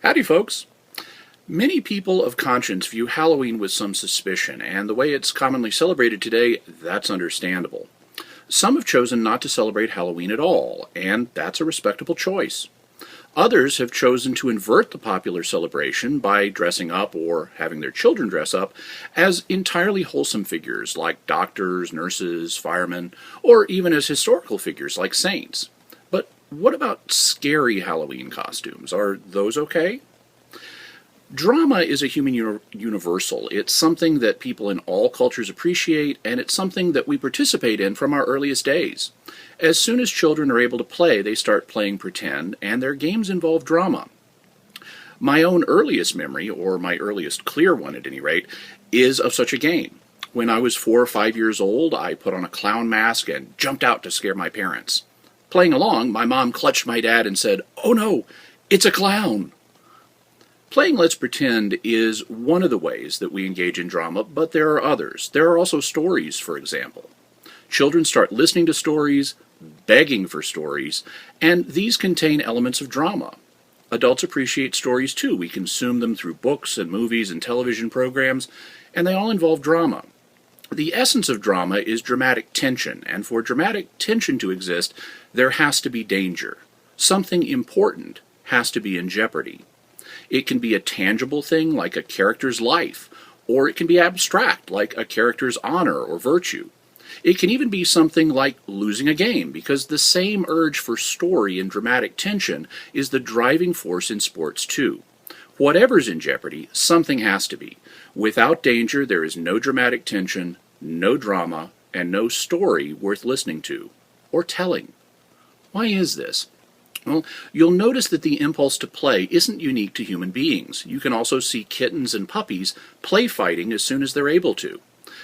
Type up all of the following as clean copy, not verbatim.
Howdy, folks. Many people of conscience view Halloween with some suspicion, and the way it's commonly celebrated today, that's understandable. Some have chosen not to celebrate Halloween at all, and that's a respectable choice. Others have chosen to invert the popular celebration by dressing up, or having their children dress up, as entirely wholesome figures like doctors, nurses, firemen, or even as historical figures like saints. But what about scary Halloween costumes? Are those okay? Drama is a human universal. It's something that people in all cultures appreciate, and it's something that we participate in from our earliest days. As soon as children are able to play, they start playing pretend, and their games involve drama. My own earliest memory, or my earliest clear one at any rate, is of such a game. When I was 4 or 5 years old, I put on a clown mask and jumped out to scare my parents. Playing along, my mom clutched my dad and said, "Oh no, it's a clown!" Playing Let's Pretend is one of the ways that we engage in drama, but there are others. There are also stories, for example. Children start listening to stories, begging for stories, and these contain elements of drama. Adults appreciate stories too. We consume them through books and movies and television programs, and they all involve drama. The essence of drama is dramatic tension, and for dramatic tension to exist, there has to be danger. Something important has to be in jeopardy. It can be a tangible thing like a character's life, or it can be abstract like a character's honor or virtue. It can even be something like losing a game, because the same urge for story and dramatic tension is the driving force in sports too. Whatever's in jeopardy, something has to be. Without danger, there is no dramatic tension, no drama, and no story worth listening to or telling. Why is this? Well, you'll notice that the impulse to play isn't unique to human beings. You can also see kittens and puppies play fighting as soon as they're able to.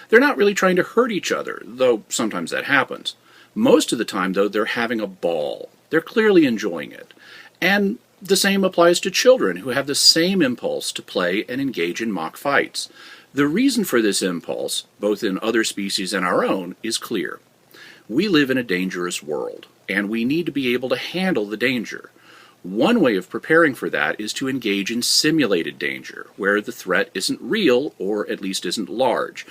They're not really trying to hurt each other, though sometimes that happens. Most of the time, though, they're having a ball. They're clearly enjoying it. And the same applies to children who have the same impulse to play and engage in mock fights. The reason for this impulse, both in other species and our own, is clear. We live in a dangerous world, and we need to be able to handle the danger. One way of preparing for that is to engage in simulated danger, where the threat isn't real, or at least isn't large,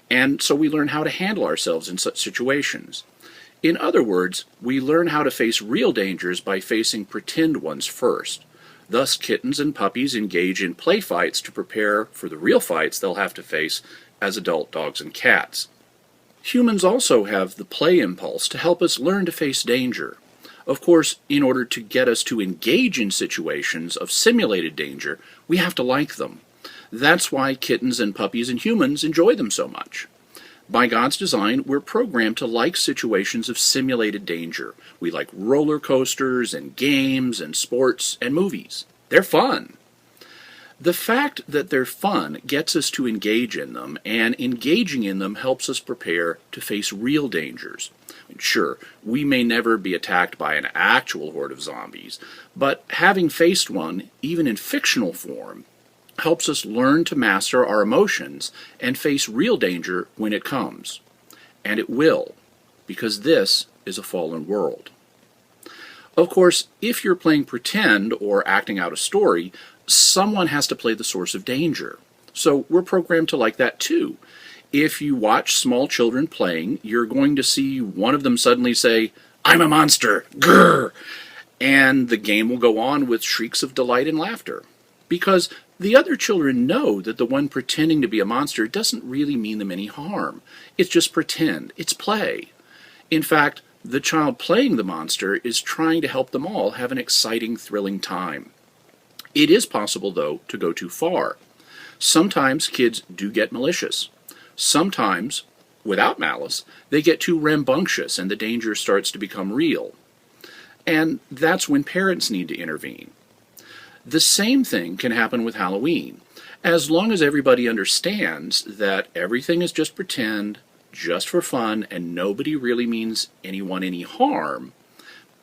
and so we learn how to handle ourselves in such situations. In other words, we learn how to face real dangers by facing pretend ones first. Thus, kittens and puppies engage in play fights to prepare for the real fights they'll have to face as adult dogs and cats. Humans also have the play impulse to help us learn to face danger. Of course, in order to get us to engage in situations of simulated danger, we have to like them. That's why kittens and puppies and humans enjoy them so much. By God's design, we're programmed to like situations of simulated danger. We like roller coasters and games and sports and movies. They're fun. The fact that they're fun gets us to engage in them, and engaging in them helps us prepare to face real dangers. Sure, we may never be attacked by an actual horde of zombies, but having faced one, even in fictional form, helps us learn to master our emotions and face real danger when it comes. And it will, because this is a fallen world. Of course, if you're playing pretend or acting out a story, someone has to play the source of danger. So we're programmed to like that too. If you watch small children playing, you're going to see one of them suddenly say, "I'm a monster! Grrr!" And the game will go on with shrieks of delight and laughter. Because the other children know that the one pretending to be a monster doesn't really mean them any harm. It's just pretend. It's play. In fact, the child playing the monster is trying to help them all have an exciting, thrilling time. It is possible, though, to go too far. Sometimes kids do get malicious. Sometimes, without malice, they get too rambunctious and the danger starts to become real. And that's when parents need to intervene. The same thing can happen with Halloween. As long as everybody understands that everything is just pretend, just for fun, and nobody really means anyone any harm,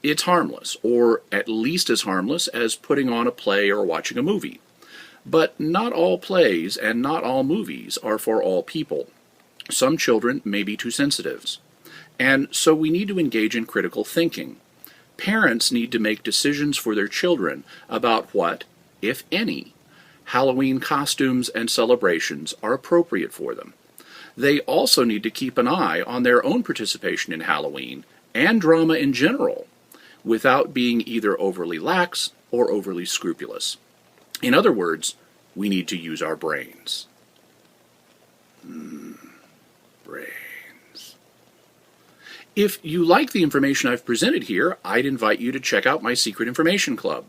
it's harmless, or at least as harmless as putting on a play or watching a movie. But not all plays and not all movies are for all people. Some children may be too sensitive. And so we need to engage in critical thinking. Parents need to make decisions for their children about what, if any, Halloween costumes and celebrations are appropriate for them. They also need to keep an eye on their own participation in Halloween and drama in general, without being either overly lax or overly scrupulous. In other words, we need to use our brains. Brains. If you like the information I've presented here, I'd invite you to check out my Secret Information Club.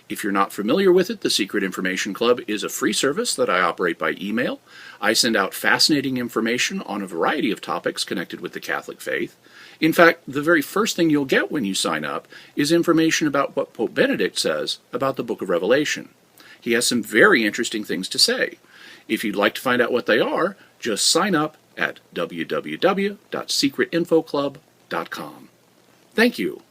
If you're not familiar with it, the Secret Information Club is a free service that I operate by email. I send out fascinating information on a variety of topics connected with the Catholic faith. In fact, the very first thing you'll get when you sign up is information about what Pope Benedict says about the Book of Revelation. He has some very interesting things to say. If you'd like to find out what they are, just sign up at www.secretinfoclub.com. Thank you.